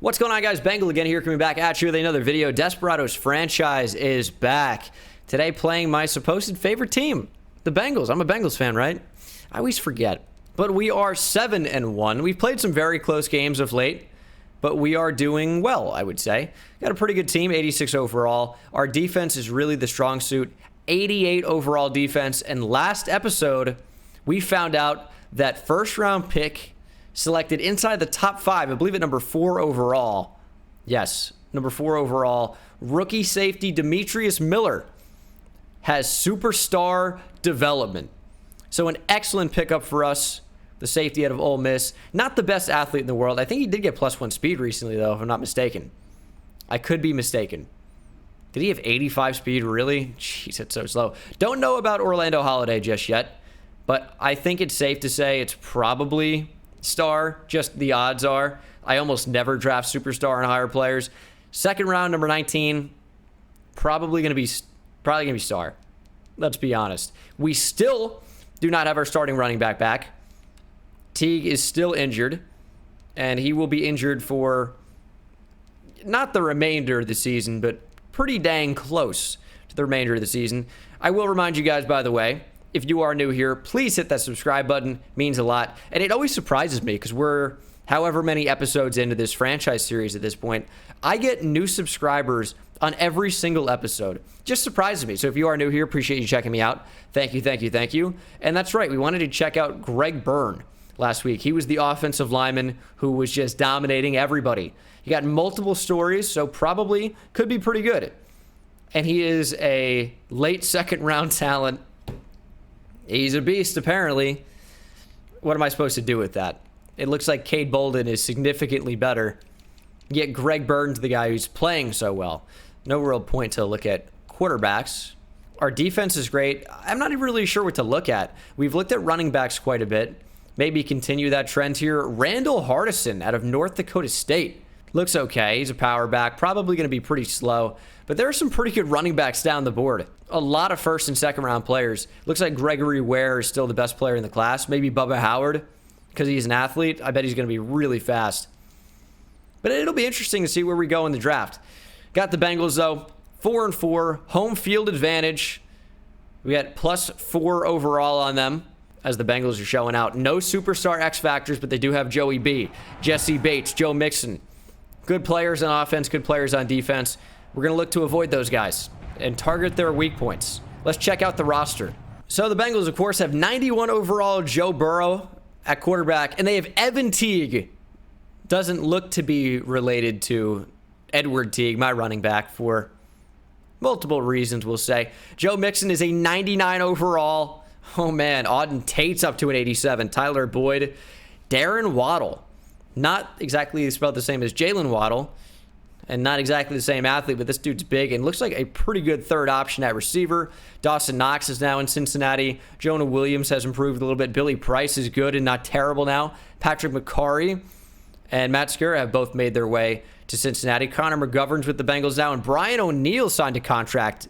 What's going on, guys? Bengal again here, coming back at you with another video. Desperados franchise is back. Today playing my supposed favorite team, the Bengals. I'm a Bengals fan, right? I always forget. But we are 7-1. We've played some very close games of late, but we are doing well, I would say. Got a pretty good team, 86 overall. Our defense is really the strong suit, 88 overall defense. And last episode, we found out that first-round pick selected inside the top 5, I believe at number 4 overall. Yes, number 4 overall. Rookie safety Demetrius Miller has superstar development. So an excellent pickup for us. The safety out of Ole Miss. Not the best athlete in the world. I think he did get +1 speed recently, though, if I'm not mistaken. I could be mistaken. Did he have 85 speed, really? Jeez, it's so slow. Don't know about Orlando Holiday just yet, but I think it's safe to say it's probably star. Just the odds are. I almost never draft superstar and higher players. Second round, number 19, probably gonna be star. Let's be honest. We still do not have our starting running back. Teague is still injured, and he will be injured for not the remainder of the season, but pretty dang close to the remainder of the season. I will remind you guys, by the way, if you are new here, please hit that subscribe button. It means a lot. And it always surprises me because we're however many episodes into this franchise series at this point. I get new subscribers on every single episode. Just surprises me. So if you are new here, appreciate you checking me out. Thank you. And that's right. We wanted to check out Greg Byrne last week. He was the offensive lineman who was just dominating everybody. He got multiple stories, so probably could be pretty good. And he is a late second round talent. He's a beast, apparently. What am I supposed to do with that? It looks like Cade Bolden is significantly better. Yet Greg Burton's the guy who's playing so well. No real point to look at quarterbacks. Our defense is great. I'm not even really sure what to look at. We've looked at running backs quite a bit. Maybe continue that trend here. Randall Hardison out of North Dakota State. Looks okay. He's a power back. Probably going to be pretty slow. But there are some pretty good running backs down the board. A lot of first and second round players. Looks like Gregory Ware is still the best player in the class. Maybe Bubba Howard, because he's an athlete. I bet he's going to be really fast. But it'll be interesting to see where we go in the draft. Got the Bengals, though. 4-4. Home field advantage. We got +4 overall on them, as the Bengals are showing out. No superstar X factors, but they do have Joey B, Jesse Bates, Joe Mixon. Good players on offense, good players on defense. We're going to look to avoid those guys and target their weak points. Let's check out the roster. So the Bengals, of course, have 91 overall Joe Burrow at quarterback, and they have Evan Teague. Doesn't look to be related to Edward Teague, my running back, for multiple reasons, we'll say. Joe Mixon is a 99 overall. Oh, man. Auden Tate's up to an 87. Tyler Boyd. Darren Waddle. Not exactly spelled the same as Jalen Waddle. And not exactly the same athlete, but this dude's big and looks like a pretty good third option at receiver. Dawson Knox is now in Cincinnati. Jonah Williams has improved a little bit. Billy Price is good and not terrible now. Patrick McCarry and Matt Skura have both made their way to Cincinnati. Connor McGovern's with the Bengals now, and Brian O'Neill signed a contract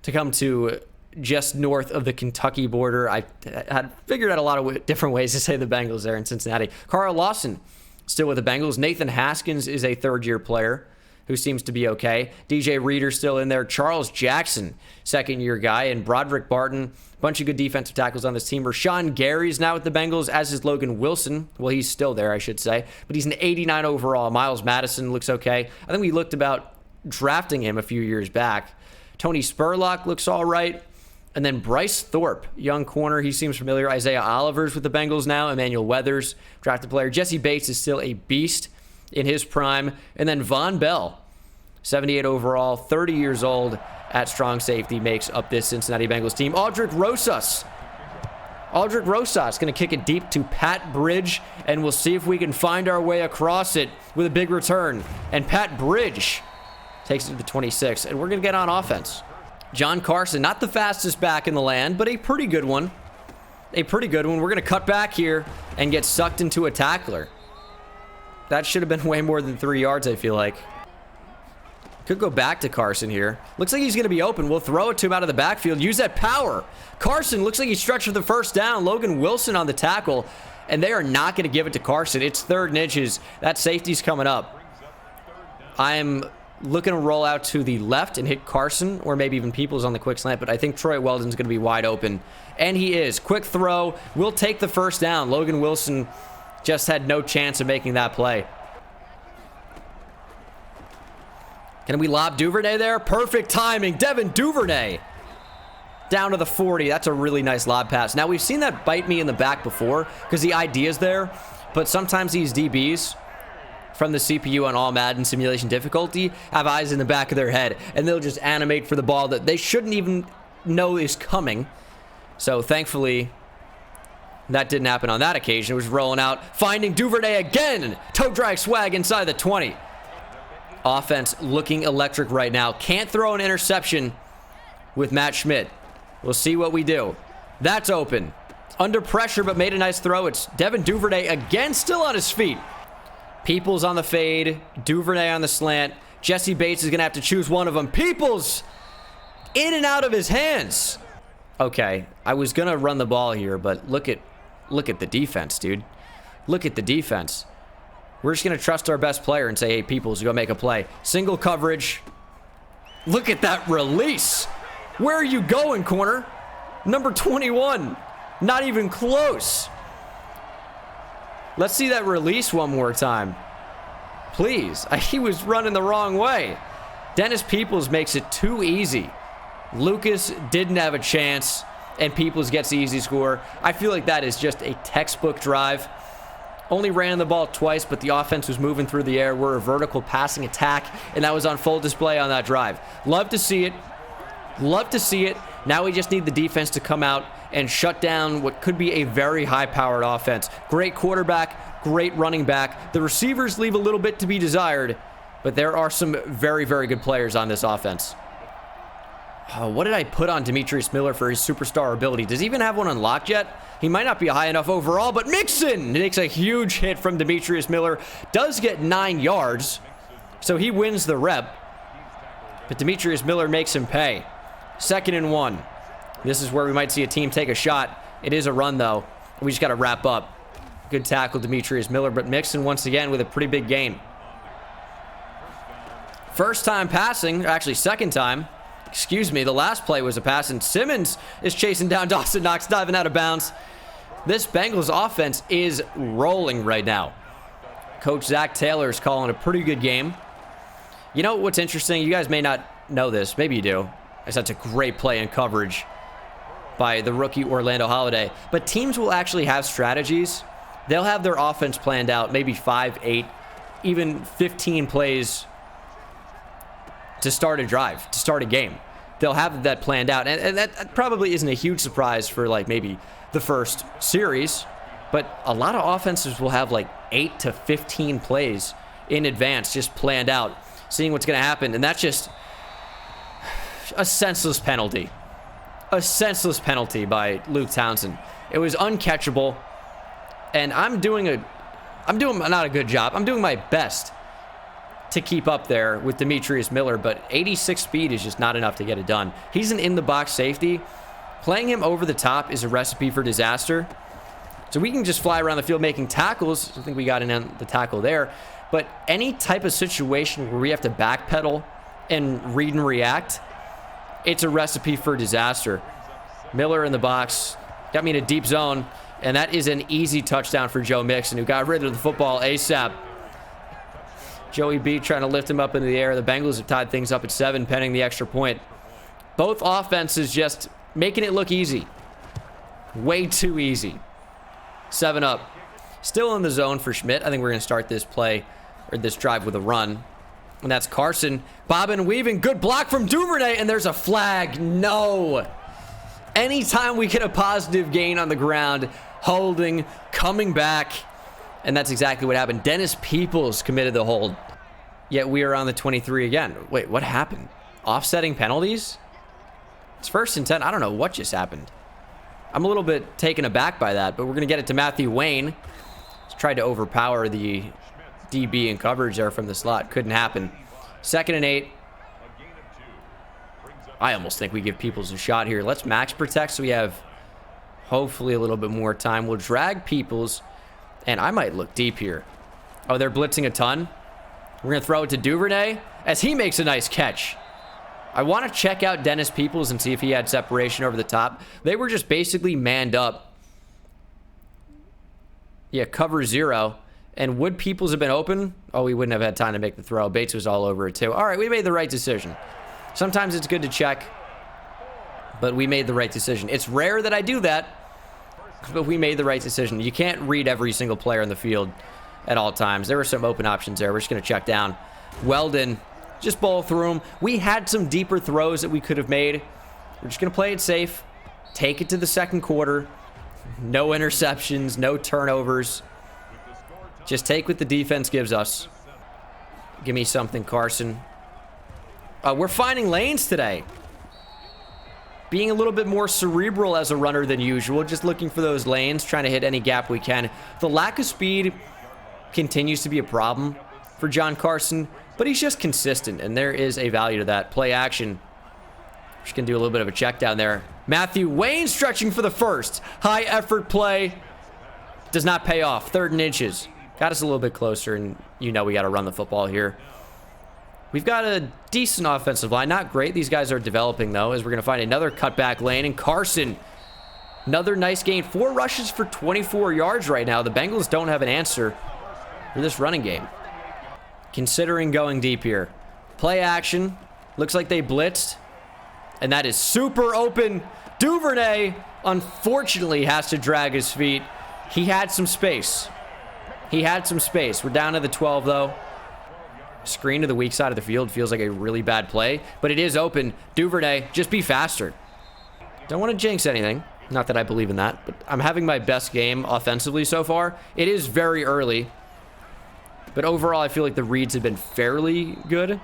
to come to just north of the Kentucky border. I had figured out a lot of different ways to say the Bengals there in Cincinnati. Carl Lawson still with the Bengals. Nathan Haskins is a third-year player who seems to be okay. DJ Reader still in there. Charles Jackson, second-year guy. And Broderick Barton, bunch of good defensive tackles on this team. Rashawn Gary's now with the Bengals, as is Logan Wilson. Well, he's still there, I should say. But he's an 89 overall. Miles Madison looks okay. I think we looked about drafting him a few years back. Tony Spurlock looks all right. And then Bryce Thorpe, young corner. He seems familiar. Isaiah Oliver's with the Bengals now. Emmanuel Weathers, drafted player. Jesse Bates is still a beast in his prime. And then Von Bell, 78 overall, 30 years old at strong safety, makes up this Cincinnati Bengals team. Aldrick Rosas going to kick it deep to Pat Bridge, and we'll see if we can find our way across it with a big return. And Pat Bridge takes it to the 26, and we're going to get on offense. John Carson, not the fastest back in the land, but a pretty good one. We're going to cut back here and get sucked into a tackler. That should have been way more than 3 yards, I feel like. Could go back to Carson here. Looks like he's going to be open. We'll throw it to him out of the backfield. Use that power. Carson looks like he's stretched for the first down. Logan Wilson on the tackle. And they are not going to give it to Carson. It's 3rd and inches. That safety's coming up. I'm looking to roll out to the left and hit Carson, or maybe even Peoples on the quick slant, but I think Troy Weldon's going to be wide open. And he is. Quick throw. We'll take the first down. Logan Wilson just had no chance of making that play. Can we lob Duvernay there? Perfect timing. Devin Duvernay down to the 40. That's a really nice lob pass. Now, we've seen that bite me in the back before because the idea's there, but sometimes these DBs from the CPU on all Madden simulation difficulty have eyes in the back of their head, and they'll just animate for the ball that they shouldn't even know is coming. So thankfully, that didn't happen on that occasion. It was rolling out, finding Duvernay again. Toe drag swag inside the 20. Offense looking electric right now. Can't throw an interception with Matt Schmidt. We'll see what we do. That's open. Under pressure, but made a nice throw. It's Devin Duvernay again, still on his feet. Peoples on the fade. Duvernay on the slant. Jesse Bates is going to have to choose one of them. Peoples in and out of his hands. Okay, I was going to run the ball here, but look at the defense, dude. Look at the defense. We're just going to trust our best player and say, hey, Peoples, go make a play. Single coverage. Look at that release. Where are you going, corner? Number 21. Not even close. Let's see that release one more time. Please. He was running the wrong way. Dennis Peoples makes it too easy. Lucas didn't have a chance, and Peoples gets the easy score. I feel like that is just a textbook drive. Only ran the ball twice, but the offense was moving through the air. We're a vertical passing attack, and that was on full display on that drive. Love to see it. Love to see it. Now we just need the defense to come out and shut down what could be a very high-powered offense. Great quarterback, great running back. The receivers leave a little bit to be desired, but there are some very, very good players on this offense. What did I put on Demetrius Miller for his superstar ability? Does he even have one unlocked yet? He might not be high enough overall, but Mixon takes a huge hit from Demetrius Miller. Does get 9 yards, so he wins the rep. But Demetrius Miller makes him pay. 2nd and 1. This is where we might see a team take a shot. It is a run, though. We just got to wrap up. Good tackle, Demetrius Miller, but Mixon once again with a pretty big gain. First time passing, actually second time. Excuse me, the last play was a pass, and Simmons is chasing down Dawson Knox, diving out of bounds. This Bengals offense is rolling right now. Coach Zach Taylor is calling a pretty good game. You know what's interesting? You guys may not know this. Maybe you do. That's a great play in coverage by the rookie Orlando Holiday. But teams will actually have strategies. They'll have their offense planned out, maybe 5, 8, even 15 plays to start a drive, to start a game. They'll have that planned out. And that probably isn't a huge surprise for like maybe the first series. But a lot of offenses will have like 8 to 15 plays in advance just planned out, seeing what's going to happen. And that's just a senseless penalty. A senseless penalty by Luke Townsend. It was uncatchable. And I'm doing not a good job. I'm doing my best to keep up there with Demetrius Miller, but 86 speed is just not enough to get it done. He's an in-the-box safety. Playing him over the top is a recipe for disaster. So we can just fly around the field making tackles. I think we got in on the tackle there. But any type of situation where we have to backpedal and read and react, it's a recipe for disaster. Miller in the box. Got me in a deep zone. And that is an easy touchdown for Joe Mixon, who got rid of the football ASAP. Joey B trying to lift him up into the air. The Bengals have tied things up at 7, pending the extra point. Both offenses just making it look easy. Way too easy. 7 up. Still in the zone for Schmidt. I think we're going to start this play, or this drive, with a run. And that's Carson. Bobbing and weaving. Good block from Duvernay. And there's a flag. No. Anytime we get a positive gain on the ground, holding, coming back. And that's exactly what happened. Dennis Peoples committed the hold. Yet we are on the 23 again. Wait, what happened? Offsetting penalties? It's 1st and 10. I don't know what just happened. I'm a little bit taken aback by that, but we're going to get it to Matthew Wayne. He's tried to overpower the DB in coverage there from the slot. Couldn't happen. 2nd and 8. I almost think we give Peoples a shot here. Let's max protect so we have hopefully a little bit more time. We'll drag Peoples. And I might look deep here. Oh, they're blitzing a ton. We're going to throw it to Duvernay as he makes a nice catch. I want to check out Dennis Peoples and see if he had separation over the top. They were just basically manned up. Yeah, cover 0. And would Peoples have been open? Oh, we wouldn't have had time to make the throw. Bates was all over it too. All right, we made the right decision. Sometimes it's good to check, but we made the right decision. It's rare that I do that, but we made the right decision. You can't read every single player in the field at all times. There were some open options there. We're just going to check down. Weldon, just bowl through him. We had some deeper throws that we could have made. We're just going to play it safe. Take it to the second quarter. No interceptions, no turnovers. Just take what the defense gives us. Give me something, Carson. We're finding lanes today. Being a little bit more cerebral as a runner than usual. Just looking for those lanes, trying to hit any gap we can. The lack of speed continues to be a problem for John Carson, but he's just consistent, and there is a value to that. Play action. Just going to do a little bit of a check down there. Matthew Wayne stretching for the first. High effort play. Does not pay off. 3rd and inches. Got us a little bit closer, and you know we got to run the football here. We've got a decent offensive line. Not great. These guys are developing, though, as we're going to find another cutback lane. And Carson, another nice gain. 4 rushes for 24 yards right now. The Bengals don't have an answer for this running game. Considering going deep here. Play action. Looks like they blitzed. And that is super open. Duvernay, unfortunately, has to drag his feet. He had some space. He had some space. We're down to the 12, though. Screen to the weak side of the field feels like a really bad play, but it is open. Duvernay, just be faster. Don't want to jinx anything. Not that I believe in that, but I'm having my best game offensively so far. It is very early, but overall, I feel like the reads have been fairly good.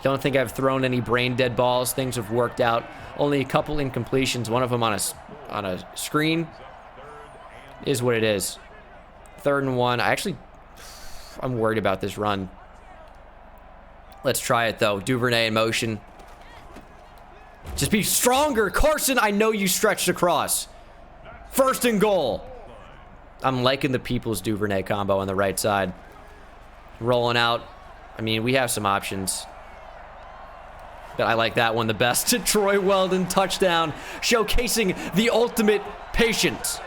Don't think I've thrown any brain-dead balls. Things have worked out. Only a couple incompletions, one of them on a screen. Is what it is. 3rd and 1. I'm worried about this run. Let's try it, though. Duvernay in motion. Just be stronger. Carson, I know you stretched across. 1st and goal. I'm liking the Peoples-Duvernay combo on the right side. Rolling out. I mean, we have some options. But I like that one the best. Troy Weldon, touchdown. Showcasing the ultimate patience.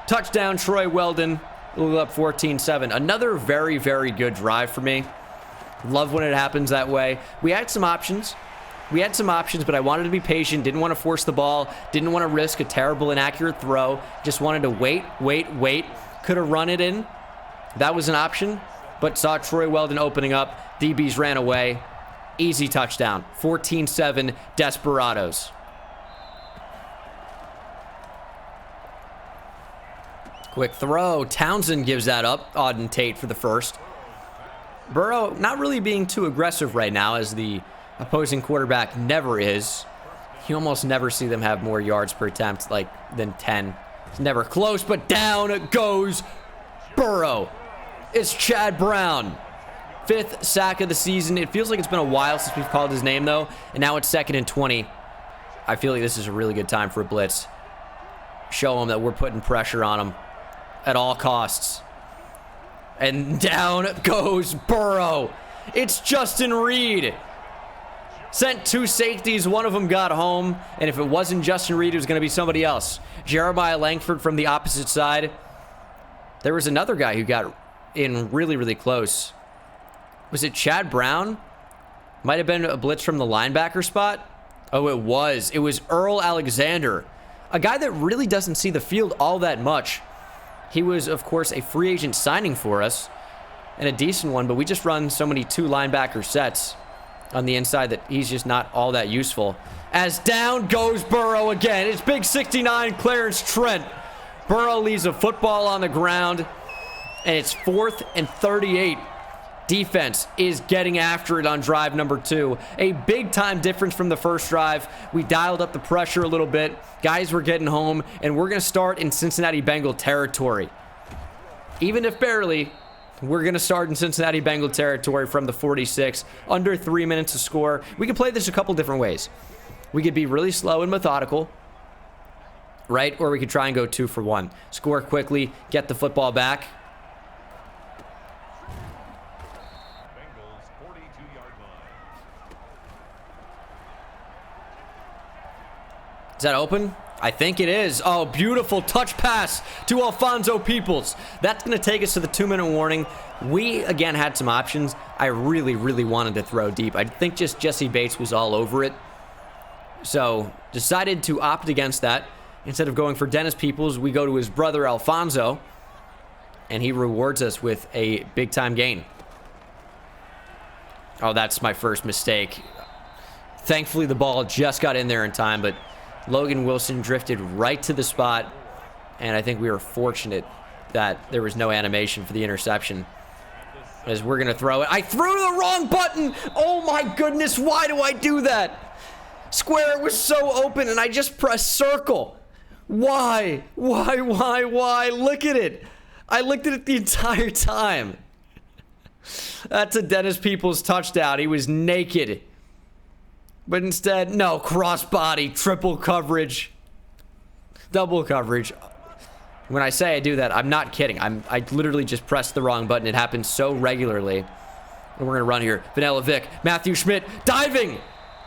Touchdown, Troy Weldon. We'll up 14-7. Another very, very good drive for me. Love when it happens that way. We had some options. But I wanted to be patient. Didn't want to force the ball. Didn't want to risk a terrible, inaccurate throw. Just wanted to wait. Could have run it in. That was an option. But saw Troy Weldon opening up. DBs ran away. Easy touchdown. 14-7, Desperados. Quick throw. Townsend gives that up. Auden Tate for the first. Burrow not really being too aggressive right now, as the opposing quarterback never is. You almost never see them have more yards per attempt than 10. It's never close, but down goes Burrow. It's Chad Brown. 5th sack of the season. It feels like it's been a while since we've called his name, though. And now it's 2nd and 20. I feel like this is a really good time for a blitz. Show him that we're putting pressure on him at all costs. And down goes Burrow. It's Justin Reed. Sent 2 safeties. One of them got home. And if it wasn't Justin Reed, it was going to be somebody else. Jeremiah Langford from the opposite side. There was another guy who got in really, really close. Was it Chad Brown? Might have been a blitz from the linebacker spot. Oh, it was. It was Earl Alexander. A guy that really doesn't see the field all that much. He was, of course, a free agent signing for us. And a decent one, but we just run so many 2 linebacker sets on the inside that he's just not all that useful. As down goes Burrow again. It's big 69 Clarence Trent. Burrow leaves a football on the ground. And it's 4th and 38. Defense is getting after it on drive number 2. A big-time difference from the first drive. We dialed up the pressure a little bit. Guys were getting home, and we're going to start in Cincinnati Bengal territory. Even if barely, we're going to start in Cincinnati Bengal territory from the 46. Under 3 minutes to score. We can play this a couple different ways. We could be really slow and methodical, right? Or we could try and go 2 for 1. Score quickly, get the football back. Is that open? I think it is. Oh, beautiful touch pass to Alfonso Peoples. That's going to take us to the 2-minute warning. We, again, had some options. I really, really wanted to throw deep. I think just Jesse Bates was all over it. So, decided to opt against that. Instead of going for Dennis Peoples, we go to his brother, Alfonso. And he rewards us with a big-time gain. Oh, that's my first mistake. Thankfully, the ball just got in there in time, but Logan Wilson drifted right to the spot, and I think we were fortunate that there was no animation for the interception, as we're going to throw it. I threw the wrong button! Oh my goodness, why do I do that? Square, it was so open, and I just pressed circle. Why? Why? Look at it. I looked at it the entire time. That's a Dennis Peoples touchdown. He was naked. But instead, no, crossbody, triple coverage, double coverage. When I say I do that, I'm not kidding. I literally just pressed the wrong button. It happens so regularly. And we're going to run here. Vanilla Vic, Matthew Schmidt, diving.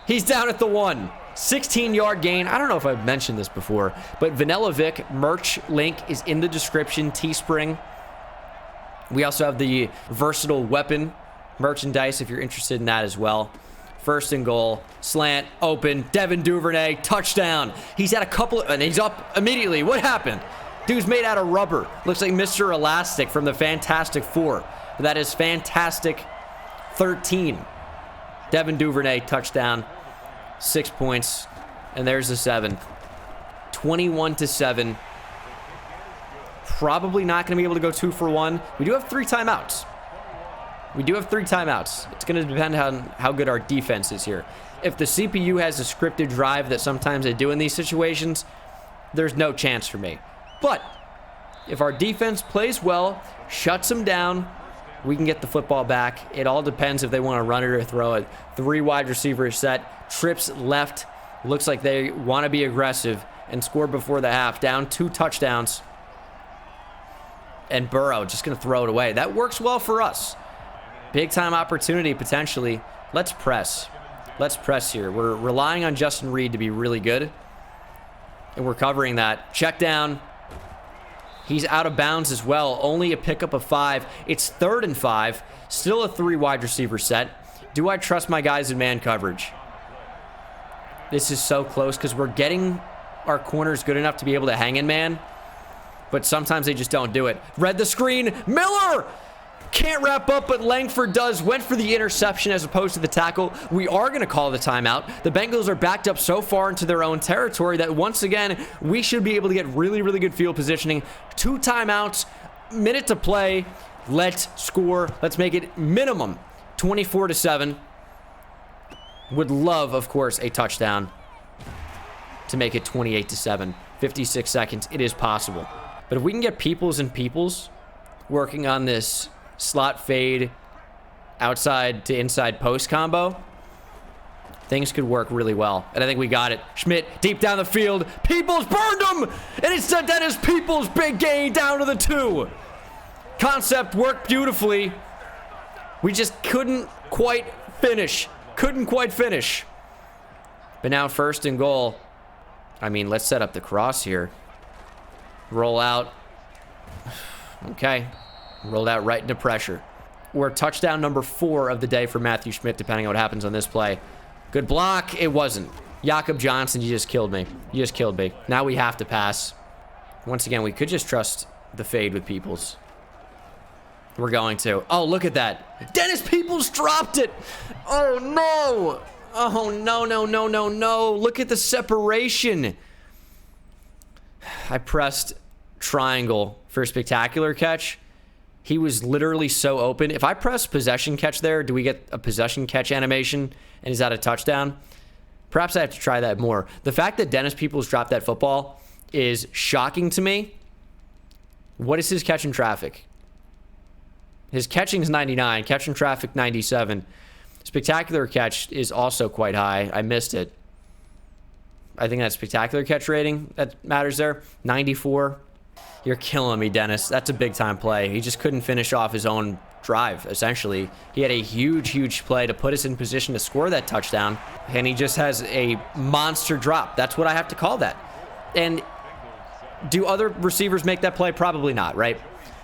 He's down at the 1. 16-yard gain. I don't know if I've mentioned this before, but Vanilla Vic merch link is in the description, Teespring. We also have the versatile weapon merchandise if you're interested in that as well. First and goal, slant, open, Devin Duvernay, touchdown. He's had a couple, and he's up immediately. What happened? Dude's made out of rubber. Looks like Mr. Elastic from the Fantastic Four. But that is Fantastic 13. Devin Duvernay, touchdown, 6 points, and there's the 7th. 21-7. Probably not going to be able to go 2 for 1. We do have 3 timeouts. It's going to depend on how good our defense is here. If the CPU has a scripted drive that sometimes they do in these situations, there's no chance for me. But if our defense plays well, shuts them down, we can get the football back. It all depends if they want to run it or throw it. 3 wide receivers set, trips left. Looks like they want to be aggressive and score before the half. Down 2 touchdowns. And Burrow just going to throw it away. That works well for us. Big time opportunity, potentially. Let's press. Let's press here. We're relying on Justin Reed to be really good. And we're covering that. Check down. He's out of bounds as well. Only a pickup of 5. It's 3rd and 5. Still a 3 wide receiver set. Do I trust my guys in man coverage? This is so close because we're getting our corners good enough to be able to hang in man. But sometimes they just don't do it. Read the screen. Miller! Can't wrap up, but Langford does. Went for the interception as opposed to the tackle. We are going to call the timeout. The Bengals are backed up so far into their own territory that once again, we should be able to get really, really good field positioning. 2 timeouts, minute to play. Let's score. Let's make it minimum 24-7. Would love, of course, a touchdown to make it 28-7. 56 seconds. It is possible. But if we can get Peoples and Peoples working on this slot fade outside to inside post combo, things could work really well. And I think we got it. Schmidt deep down the field. Peoples burned him! And it's Dennis Peoples. Big gain down to the 2. Concept worked beautifully. We just couldn't quite finish. But now 1st and goal. I mean, let's set up the cross here. Roll out. Okay. Rolled out right into pressure. We're touchdown number 4 of the day for Matthew Schmidt, depending on what happens on this play. Good block. It wasn't. Jakob Johnson, you just killed me. Now we have to pass. Once again, we could just trust the fade with Peoples. We're going to. Oh, look at that. Dennis Peoples dropped it. Oh, no. Oh, no. Look at the separation. I pressed triangle for a spectacular catch. He was literally so open. If I press possession catch there, do we get a possession catch animation? And is that a touchdown? Perhaps I have to try that more. The fact that Dennis Peoples dropped that football is shocking to me. What is his catch in traffic? His catching is 99. Catch in traffic, 97. Spectacular catch is also quite high. I missed it. I think that spectacular catch rating that matters there. 94. You're killing me, Dennis. That's a big-time play. He just couldn't finish off his own drive, essentially. He had a huge play to put us in position to score that touchdown, and he just has a monster drop. That's what I have to call that. And do other receivers make that play? Probably not, right?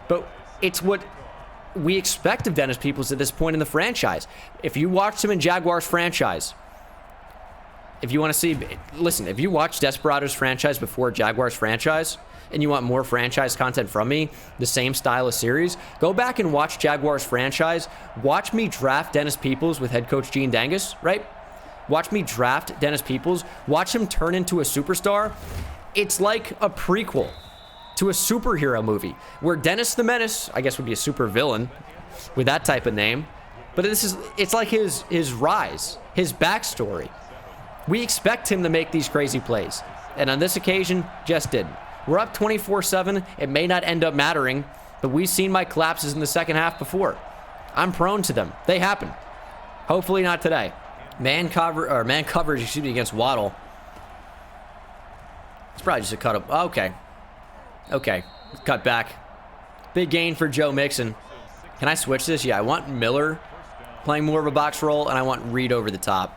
But it's what we expect of Dennis Peoples at this point in the franchise. If you watched him in Jaguars franchise, if you want to see, listen, if you watch Desperados franchise before Jaguars franchise, and you want more franchise content from me, the same style of series, go back and watch Jaguars franchise. Watch me draft Dennis Peoples with head coach Gene Dangus, right? Watch me draft Dennis Peoples. Watch him turn into a superstar. It's like a prequel to a superhero movie where Dennis the Menace, I guess, would be a super villain with that type of name. But it's like his rise, his backstory. We expect him to make these crazy plays. And on this occasion, just didn't. We're up 24-7. It may not end up mattering, but we've seen my collapses in the second half before. I'm prone to them. They happen. Hopefully not today. Man coverage, excuse me, against Waddle. It's probably just a cut up. Okay. Okay. Cut back. Big gain for Joe Mixon. Can I switch this? Yeah, I want Miller playing more of a box role, and I want Reed over the top.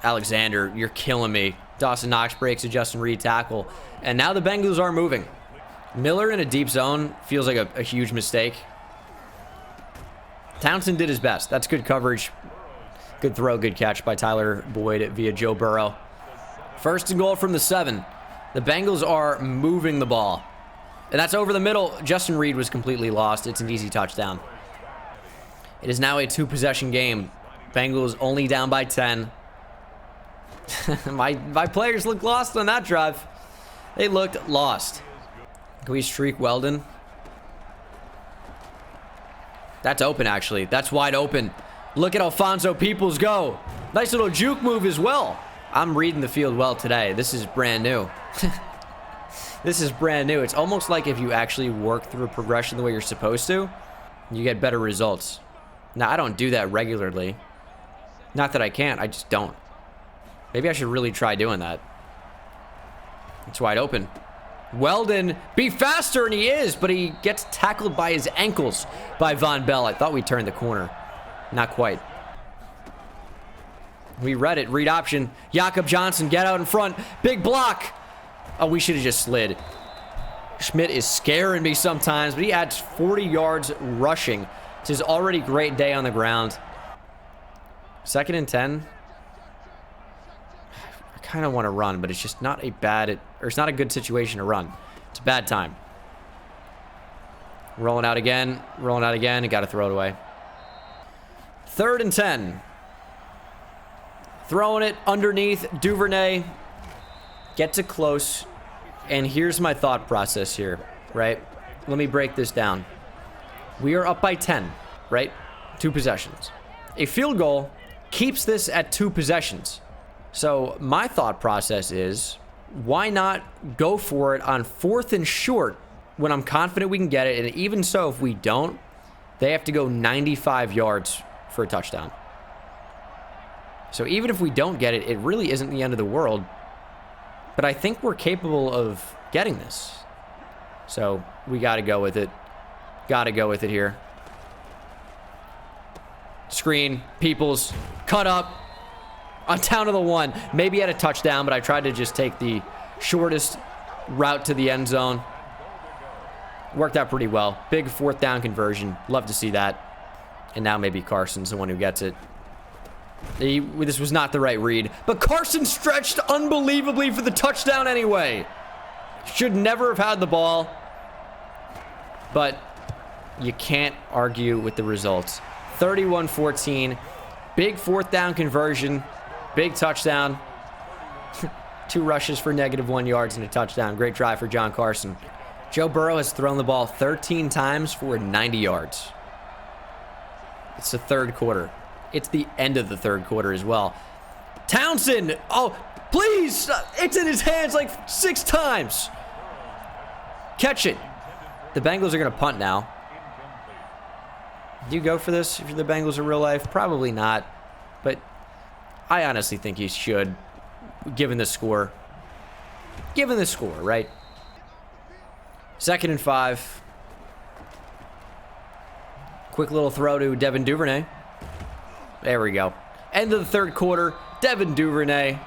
Alexander, you're killing me. Dawson Knox breaks a Justin Reed tackle. And now the Bengals are moving. Miller in a deep zone feels like a huge mistake. Townsend did his best. That's good coverage. Good throw, good catch by Tyler Boyd via Joe Burrow. First and goal from the 7. The Bengals are moving the ball. And that's over the middle. Justin Reed was completely lost. It's an easy touchdown. It is now a 2-possession game. Bengals only down by 10. My players looked lost on that drive. They looked lost. Can we streak Weldon? That's open, actually. That's wide open. Look at Alfonso Peoples go. Nice little juke move as well. I'm reading the field well today. This is brand new. This is brand new. It's almost like if you actually work through a progression the way you're supposed to, you get better results. Now, I don't do that regularly. Not that I can't. I just don't. Maybe I should really try doing that. It's wide open. Weldon, be faster, and he is, but he gets tackled by his ankles by Von Bell. I thought we turned the corner. Not quite. We read it. Read option. Jakob Johnson, get out in front. Big block. Oh, we should have just slid. Schmidt is scaring me sometimes, but he adds 40 yards rushing. It's his already great day on the ground. 2nd and 10. I kind of want to run, but it's just not a it's not a good situation to run. It's a bad time. Rolling out again, and got to throw it away. 3rd and 10. Throwing it underneath Duvernay. Gets it close. And here's my thought process here, right? Let me break this down. We are up by 10, right? 2 possessions. A field goal keeps this at 2 possessions. So my thought process is, why not go for it on 4th and short when I'm confident we can get it? And even so, if we don't, they have to go 95 yards for a touchdown. So even if we don't get it, it really isn't the end of the world. But I think we're capable of getting this. So we got to go with it. Got to go with it here. Screen, Peoples, cut up. On down to the 1. Maybe had a touchdown, but I tried to just take the shortest route to the end zone. Worked out pretty well. Big 4th down conversion. Love to see that. And now maybe Carson's the one who gets it. This was not the right read. But Carson stretched unbelievably for the touchdown anyway. Should never have had the ball. But you can't argue with the results. 31-14. Big 4th down conversion. Big touchdown. 2 rushes for -1 yards and a touchdown. Great drive for John Carson. Joe Burrow has thrown the ball 13 times for 90 yards. It's the 3rd quarter. It's the end of the 3rd quarter as well. Townsend! Oh, please! It's in his hands like 6 times. Catch it. The Bengals are going to punt now. Do you go for this if you're the Bengals in real life? Probably not. But I honestly think you should, given the score. Given the score, right? 2nd and 5. Quick little throw to Devin Duvernay. There we go. End of the third quarter. Devin Duvernay.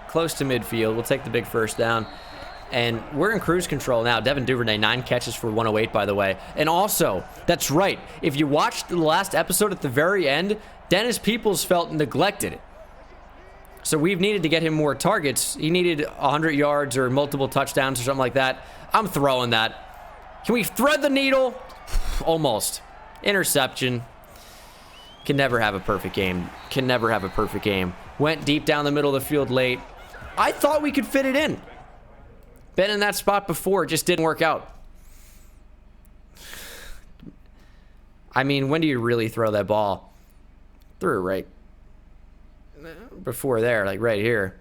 Close to midfield. We'll take the big first down. And we're in cruise control now. Devin Duvernay, 9 catches for 108, by the way. And also, that's right. If you watched the last episode at the very end, Dennis Peoples felt neglected. So we've needed to get him more targets. He needed 100 yards or multiple touchdowns or something like that. I'm throwing that. Can we thread the needle? Almost. Interception. Can never have a perfect game. Can never have a perfect game. Went deep down the middle of the field late. I thought we could fit it in. Been in that spot before. It just didn't work out. I mean, when do you really throw that ball? Threw it right before there, like right here.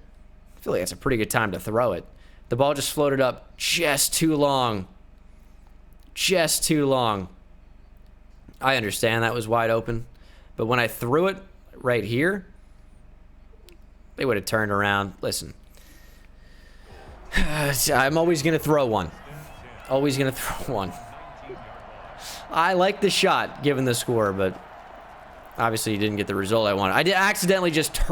I feel like that's a pretty good time to throw it. The ball just floated up just too long. Just too long. I understand that was wide open. But when I threw it right here, they would have turned around. Listen. I'm always going to throw one. Always going to throw one. I like the shot, given the score, but obviously you didn't get the result I wanted. I did accidentally just...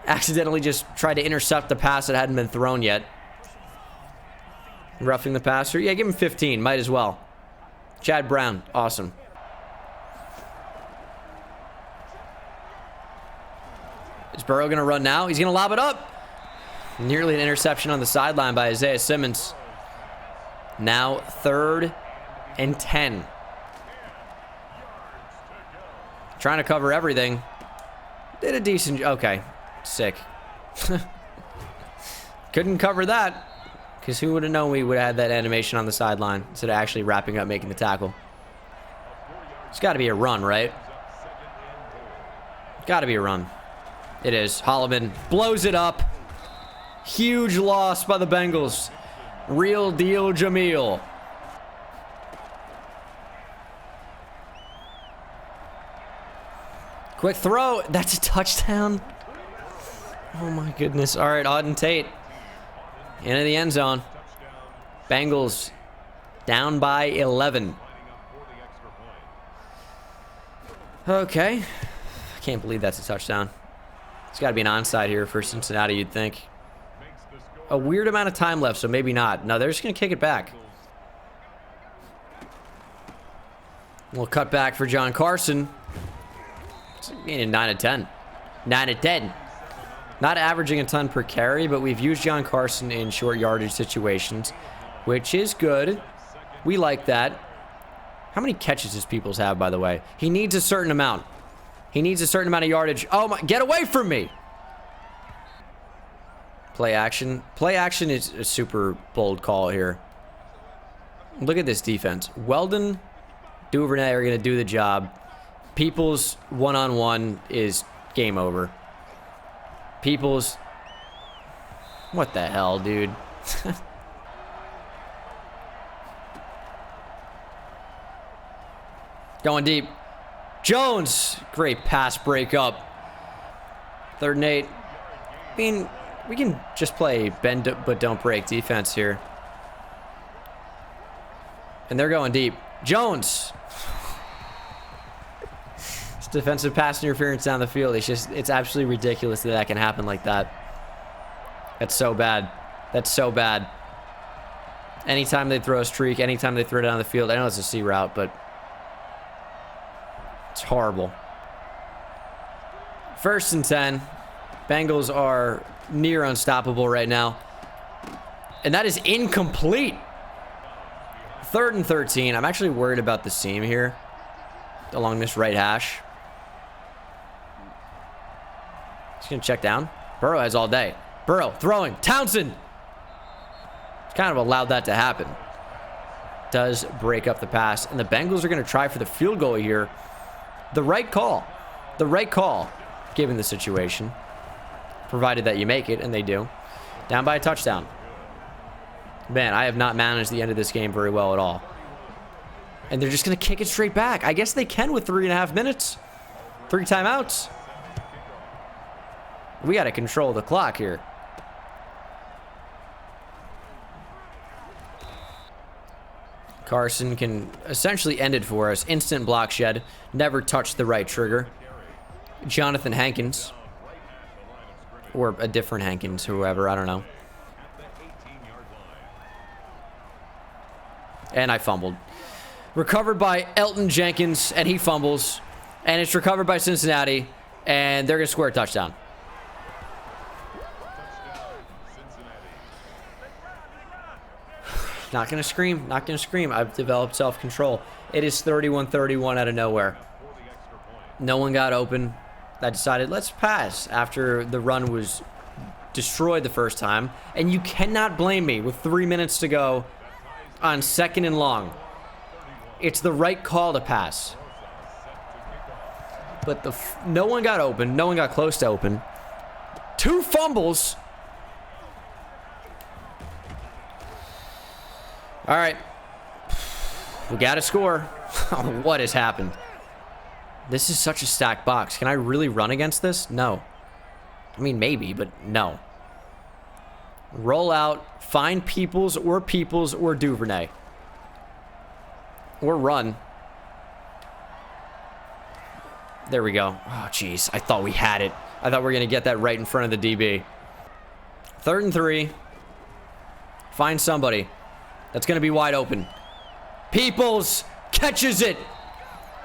accidentally just tried to intercept the pass that hadn't been thrown yet. Roughing the passer. Yeah, give him 15. Might as well. Chad Brown. Awesome. Is Burrow going to run now? He's going to lob it up. Nearly an interception on the sideline by Isaiah Simmons. Now 3rd and 10. Trying to cover everything. Did a decent... Okay. Sick. Couldn't cover that. Because who would have known we would have had that animation on the sideline instead of actually wrapping up making the tackle. It's got to be a run, right? Got to be a run. It is. Holloman blows it up. Huge loss by the Bengals. Real deal, Jameel. Quick throw. That's a touchdown. Oh, my goodness. All right, Auden Tate. Into the end zone. Bengals down by 11. Okay. I can't believe that's a touchdown. It's got to be an onside here for Cincinnati, you'd think. A weird amount of time left, so maybe not. No, they're just going to kick it back. We'll cut back for John Carson. It's 9 out of 10. 9 out of 10. Not averaging a ton per carry, but we've used John Carson in short yardage situations, which is good. We like that. How many catches does Peoples have, by the way? He needs a certain amount. He needs a certain amount of yardage. Oh, my. Get away from me. Play action. Play action is a super bold call here. Look at this defense. Weldon, Duvernay are going to do the job. Peoples one-on-one is game over. Peoples. What the hell, dude? Going deep. Jones. Great pass breakup. 3rd and 8. I mean, we can just play bend but don't break defense here. And they're going deep. Jones. It's defensive pass interference down the field. It's absolutely ridiculous that can happen like that. That's so bad. That's so bad. Anytime they throw a streak, anytime they throw it down the field, I know it's a C route, but it's horrible. 1st and 10. Bengals are near unstoppable right now. And that is incomplete. 3rd and 13. I'm actually worried about the seam here along this right hash. Just going to check down. Burrow has all day. Burrow throwing. Townsend. Kind of allowed that to happen. Does break up the pass. And the Bengals are going to try for the field goal here. The right call. The right call, given the situation. Provided that you make it, and they do. Down by a touchdown. Man, I have not managed the end of this game very well at all. And they're just going to kick it straight back. I guess they can with 3.5 minutes. 3 timeouts. We got to control the clock here. Carson can essentially end it for us. Instant block shed. Never touched the right trigger. Jonathan Hankins. Or a different Hankins, whoever. I don't know. And I fumbled. Recovered by Elton Jenkins, and he fumbles. And it's recovered by Cincinnati, and they're going to score a touchdown. Not going to scream. Not going to scream. I've developed self-control. It is 31-31 out of nowhere. No one got open. I decided, let's pass after the run was destroyed the first time. And you cannot blame me with 3 minutes to go on 2nd and long. It's the right call to pass. But no one got open. No one got close to open. 2 fumbles. All right. We got to score. What has happened? This is such a stacked box. Can I really run against this? No. I mean, maybe, but no. Roll out. Find Peoples or Duvernay. Or run. There we go. Oh, jeez. I thought we had it. I thought we were going to get that right in front of the DB. 3rd and 3. Find somebody. That's going to be wide open. Peoples catches it.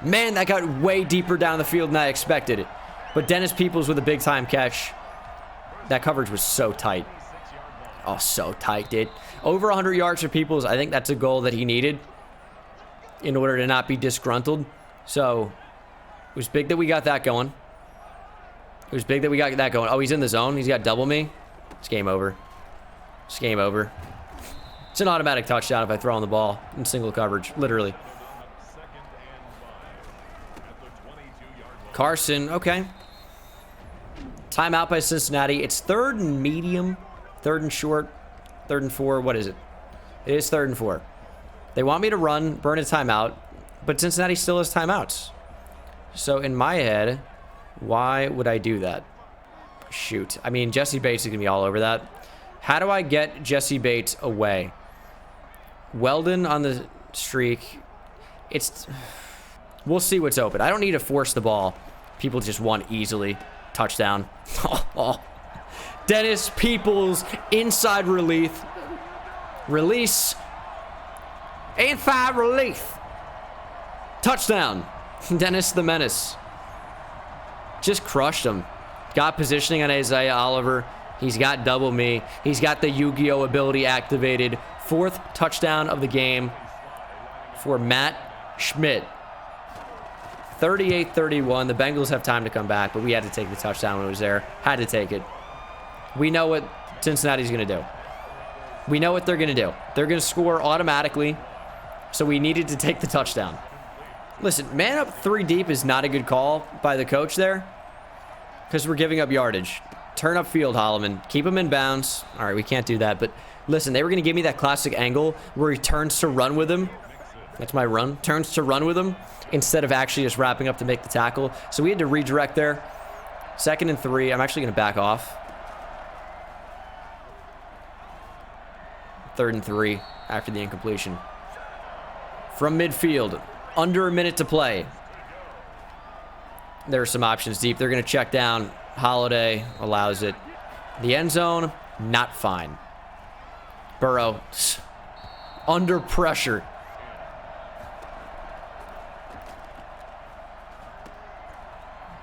Man, that got way deeper down the field than I expected. But Dennis Peoples with a big-time catch. That coverage was so tight. Oh, so tight, dude. Over 100 yards for Peoples. I think that's a goal that he needed in order to not be disgruntled. So, it was big that we got that going. It was big that we got that going. Oh, he's in the zone. He's got double me. It's game over. It's game over. It's an automatic touchdown if I throw on the ball in single coverage, literally. Carson, okay. Timeout by Cincinnati. It's 3rd and medium, 3rd and short, 3rd and 4. What is it? It is 3rd and 4. They want me to run, burn a timeout, but Cincinnati still has timeouts. So in my head, why would I do that? Shoot. I mean, Jesse Bates is going to be all over that. How do I get Jesse Bates away? Weldon on the streak. We'll see what's open. I don't need to force the ball. People just want easily. Touchdown. Dennis Peoples, inside relief. Release. Inside relief. Touchdown. Dennis the Menace. Just crushed him. Got positioning on Isaiah Oliver. He's got double me. He's got the Yu-Gi-Oh ability activated. 4th touchdown of the game for Matt Schmidt. 38-31. The Bengals have time to come back, but we had to take the touchdown when it was there. Had to take it. We know what Cincinnati's going to do. We know what they're going to do. They're going to score automatically, so we needed to take the touchdown. Listen, man up 3 deep is not a good call by the coach there because we're giving up yardage. Turn up field, Holloman. Keep him in bounds. All right, we can't do that, but listen, they were going to give me that classic angle where he turns to run with him. That's my run. Turns to run with him instead of actually just wrapping up to make the tackle. So we had to redirect there. 2nd and 3. I'm actually going to back off. 3rd and 3 after the incompletion. From midfield. Under a minute to play. There are some options deep. They're going to check down. Holiday allows it. The end zone, not fine. Burrow, under pressure.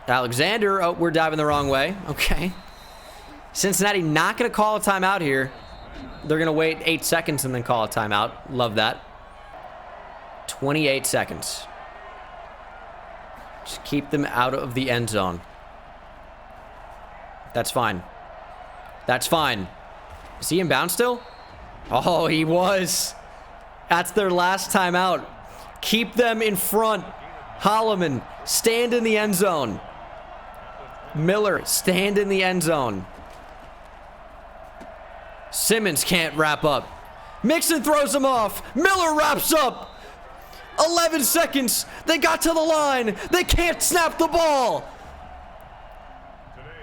Alexander, oh, we're diving the wrong way. Okay. Cincinnati not going to call a timeout here. They're going to wait 8 seconds and then call a timeout. Love that. 28 seconds. Just keep them out of the end zone. That's fine. That's fine. Is he in bounds still? Oh, he was. That's their last timeout. Keep them in front. Holloman, stand in the end zone. Miller, stand in the end zone. Simmons can't wrap up. Mixon throws him off. Miller wraps up. 11 seconds. They got to the line. They can't snap the ball.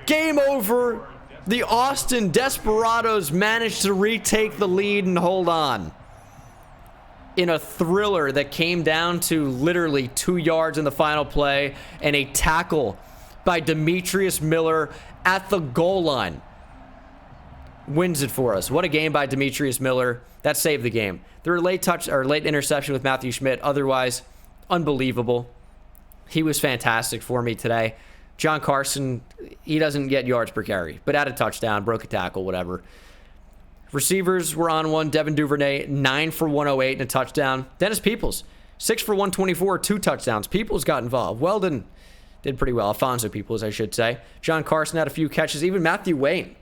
Game over. The Austin Desperados managed to retake the lead and hold on. in a thriller that came down to literally 2 yards in the final play and a tackle by Demetrius Miller at the goal line wins it for us. What a game by Demetrius Miller. That saved the game. There were late interception with Matthew Schmidt. Otherwise, unbelievable. He was fantastic for me today. John Carson, he doesn't get yards per carry, but had a touchdown, broke a tackle, whatever. Receivers were on one. Devin Duvernay, 9 for 108 and a touchdown. Dennis Peoples, 6 for 124, 2 touchdowns. Peoples got involved. Weldon did pretty well. Alfonso Peoples, I should say. John Carson had a few catches. Even Matthew Wayne,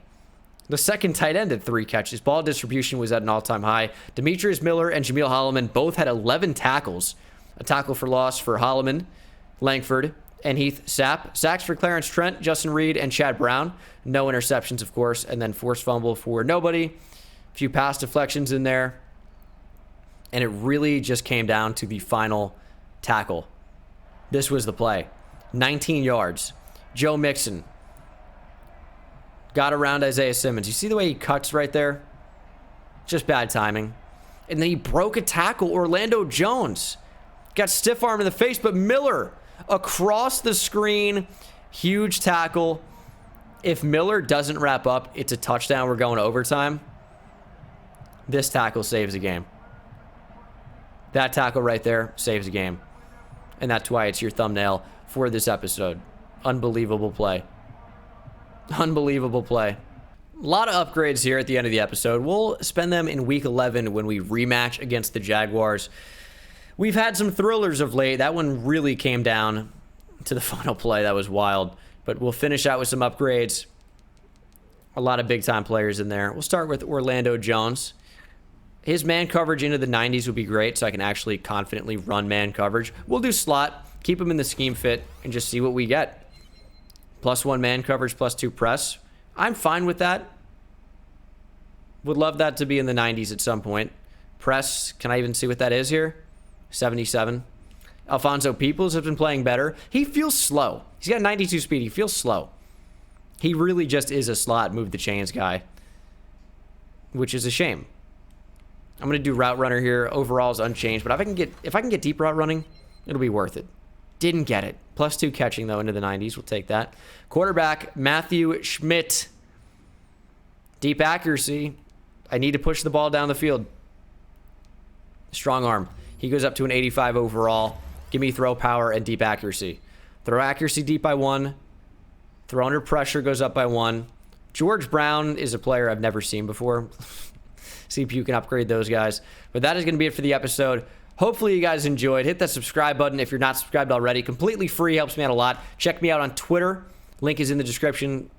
the second tight end, had 3 catches. Ball distribution was at an all-time high. Demetrius Miller and Jameel Holloman both had 11 tackles. A tackle for loss for Holloman, Langford, and Heath Sapp. Sacks for Clarence Trent, Justin Reed, and Chad Brown. No interceptions, of course. And then forced fumble for nobody. A few pass deflections in there. And it really just came down to the final tackle. This was the play. 19 yards. Joe Mixon got around Isaiah Simmons. You see the way he cuts right there? Just bad timing. And then he broke a tackle. Orlando Jones got stiff arm in the face, but Miller across the screen, huge tackle. If Miller doesn't wrap up, it's a touchdown. We're going to overtime. This tackle saves the game. That tackle right there saves the game. And that's why it's your thumbnail for this episode. Unbelievable play. Unbelievable play. A lot of upgrades here at the end of the episode. We'll spend them in week 11 when we rematch against the Jaguars. We've had some thrillers of late. That one really came down to the final play. That was wild. But we'll finish out with some upgrades. A lot of big-time players in there. We'll start with Orlando Jones. His man coverage into the 90s would be great, so I can actually confidently run man coverage. We'll do slot, keep him in the scheme fit, and just see what we get. +1 man coverage, +2 press. I'm fine with that. Would love that to be in the 90s at some point. Press, can I even see what that is here? 77. Alfonso Peoples has been playing better. He feels slow. He's got 92 speed. He feels slow. He really just is a slot move the chains guy, which is a shame. I'm going to do route runner here. Overall is unchanged, but if I can get deep route running, it'll be worth it. Didn't get it. +2 catching, though, into the 90s. We'll take that. Quarterback, Matthew Schmidt. Deep accuracy. I need to push the ball down the field. Strong arm. He goes up to an 85 overall. Give me throw power and deep accuracy. Throw accuracy deep by 1. Throw under pressure goes up by 1. George Brown is a player I've never seen before. See if you can upgrade those guys. But that is going to be it for the episode. Hopefully you guys enjoyed. Hit that subscribe button if you're not subscribed already. Completely free. Helps me out a lot. Check me out on Twitter. Link is in the description.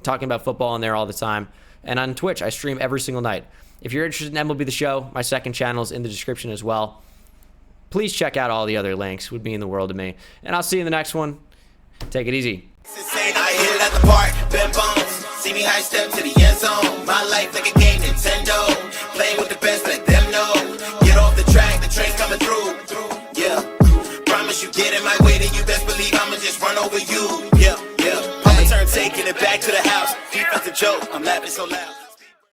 Talking about football on there all the time. And on Twitch, I stream every single night. If you're interested in MLB The Show, my second channel is in the description as well. Please check out all the other links. Would mean the world to me. And I'll see you in the next one. Take it easy. I hit it at the park, bend bones. See me high step to the end zone. My life like a game, Nintendo. Playing with the best, let them know. Get off the track, the train's coming through. Yeah, promise you get in my way, then you best believe I'ma just run over you. Yeah, pump a turn, taking it back to the house. Defensive joke, I'm laughing so loud.